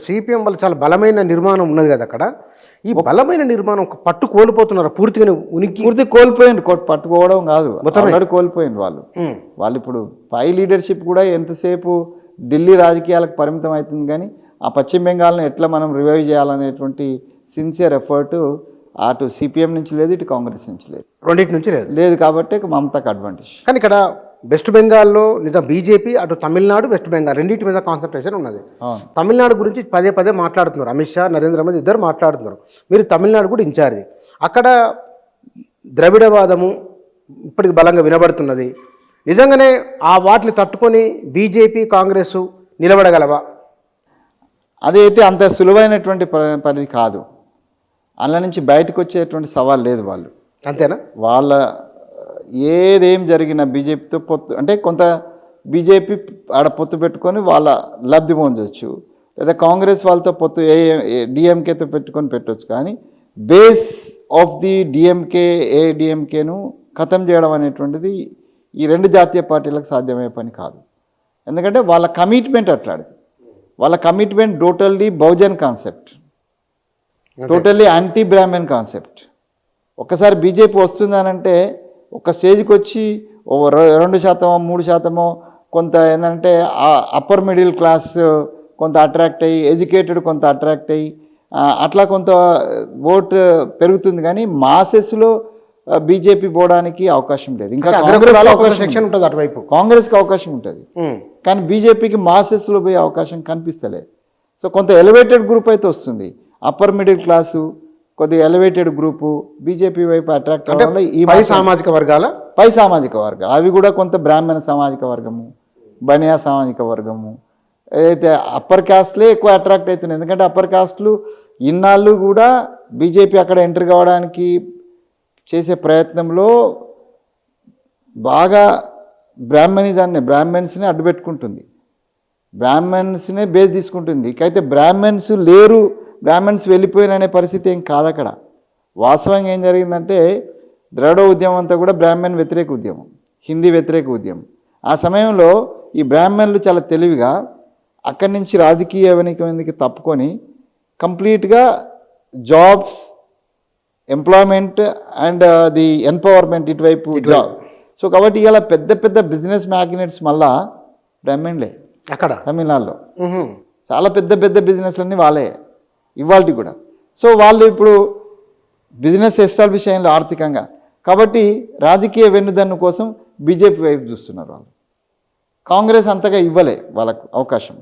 CPM వాళ్ళు చాలా బలమైన నిర్మాణం ఉన్నది కదా అక్కడ. ఈ బలమైన నిర్మాణం పట్టు కోల్పోతున్నారు పూర్తిగా ఉనికి. పూర్తి కోల్పోయింది, పట్టుకోవడం కాదు, ఆల్రెడీ కోల్పోయింది వాళ్ళు. వాళ్ళు ఇప్పుడు పై లీడర్షిప్ కూడా ఎంతసేపు ఢిల్లీ రాజకీయాలకు పరిమితం అవుతుంది, కానీ ఆ పశ్చిమ బెంగాల్ని ఎట్లా మనం రివైవ్ చేయాలనేటువంటి సిన్సియర్ ఎఫర్ట్ అటు సిపిఎం నుంచి లేదు, ఇటు కాంగ్రెస్ నుంచి లేదు, రెండింటి నుంచి లేదు. కాబట్టి మమతాకు అడ్వాంటేజ్. కానీ ఇక్కడ వెస్ట్ బెంగాల్లో నిజం బీజేపీ అటు తమిళనాడు వెస్ట్ బెంగాల్ రెండింటి మీద కాన్సన్ట్రేషన్ ఉన్నది. తమిళనాడు గురించి పదే పదే మాట్లాడుతున్నారు, అమిత్ షా నరేంద్ర మోదీ ఇద్దరు మాట్లాడుతున్నారు. మీరు తమిళనాడు కూడా ఇన్ఛార్జి, అక్కడ ద్రవిడవాదము ఇప్పటికి బలంగా వినబడుతున్నది. నిజంగానే ఆ వాటిని తట్టుకొని బీజేపీ కాంగ్రెస్ నిలబడగలవా? అదైతే అంత సులువైనటువంటి పని కాదు. అందులో నుంచి బయటకు వచ్చేటువంటి సవాల్ లేదు. వాళ్ళు అంతేనా? వాళ్ళ ఏదేం జరిగిన బీజేపీతో పొత్తు అంటే కొంత బీజేపీ ఆడ పొత్తు పెట్టుకొని వాళ్ళ లబ్ధి పొందవచ్చు, లేదా కాంగ్రెస్ వాళ్ళతో పొత్తు డిఎంకేతో పెట్టుకొని పెట్టవచ్చు. కానీ బేస్ ఆఫ్ ది ఏడిఎంకేను ఖతం చేయడం అనేటువంటిది ఈ రెండు జాతీయ పార్టీలకు సాధ్యమయ్యే పని కాదు. ఎందుకంటే వాళ్ళ కమిట్మెంట్ అట్లాంటిది. వాళ్ళ commitment totally Bahujan concept, totally anti Brahmin concept. ఒక్కసారి బీజేపీ వస్తుందనంటే ఒక స్టేజ్కి వచ్చి 2%, 3% కొంత ఏంటంటే అప్పర్ మిడిల్ క్లాస్ కొంత అట్రాక్ట్ అయ్యి, ఎడ్యుకేటెడ్ కొంత అట్రాక్ట్ అయ్యి అట్లా కొంత ఓట్ పెరుగుతుంది. కానీ మాసెస్లో బీజేపీ పోవడానికి అవకాశం లేదు. ఇంకా కాంగ్రెస్కి అవకాశం ఉంటుంది, కానీ బీజేపీకి మాసెస్లో పోయే అవకాశం కనిపిస్తలేదు. సో కొంత ఎలివేటెడ్ గ్రూప్ అయితే వస్తుంది, అప్పర్ మిడిల్ క్లాసు కొద్దిగా ఎలివేటెడ్ గ్రూపు బీజేపీ వైపు అట్రాక్ట్ అవ్వడం. ఈ పై సామాజిక వర్గాలు అవి కూడా కొంత బ్రాహ్మణ సామాజిక వర్గము, బనియా సామాజిక వర్గము, ఏదైతే అప్పర్ కాస్ట్లే ఎక్కువ అట్రాక్ట్ అవుతున్నాయి. ఎందుకంటే అప్పర్ కాస్ట్లు ఇన్నాళ్ళు కూడా బీజేపీ అక్కడ ఎంటర్ కావడానికి చేసే ప్రయత్నంలో బాగా బ్రాహ్మణ్స్ని అడ్డుపెట్టుకుంటుంది, బ్రాహ్మణ్స్నే బేస్ తీసుకుంటుంది. ఇకైతే బ్రాహ్మణ్స్ లేరు, బ్రాహ్మణ్స్ వెళ్ళిపోయిననే పరిస్థితి ఏం కాదు అక్కడ. వాస్తవంగా ఏం జరిగిందంటే ద్రవిడ ఉద్యమం అంతా కూడా బ్రాహ్మణ్ వ్యతిరేక ఉద్యమం, హిందీ వ్యతిరేక ఉద్యమం. ఆ సమయంలో ఈ బ్రాహ్మణులు చాలా తెలివిగా అక్కడి నుంచి రాజకీయ వెనుకకి తప్పుకొని కంప్లీట్గా jobs, employment and the empowerment ఇటువైపు జాబ్. సో కాబట్టి ఇలా పెద్ద పెద్ద బిజినెస్ మ్యాగ్నెట్స్ మళ్ళా బ్రాహ్మణులే అక్కడ తమిళనాడులో. చాలా పెద్ద పెద్ద బిజినెస్లన్నీ వాళ్ళే ఇవాళ కూడా. సో వాళ్ళు ఇప్పుడు బిజినెస్ ఎస్టాబ్లిష్ అయ్యారు ఆర్థికంగా. కాబట్టి రాజకీయ వెన్నుదన్ను కోసం బీజేపీ వైపు చూస్తున్నారు వాళ్ళు. కాంగ్రెస్ అంతగా ఇవ్వలే వాళ్ళకు అవకాశం.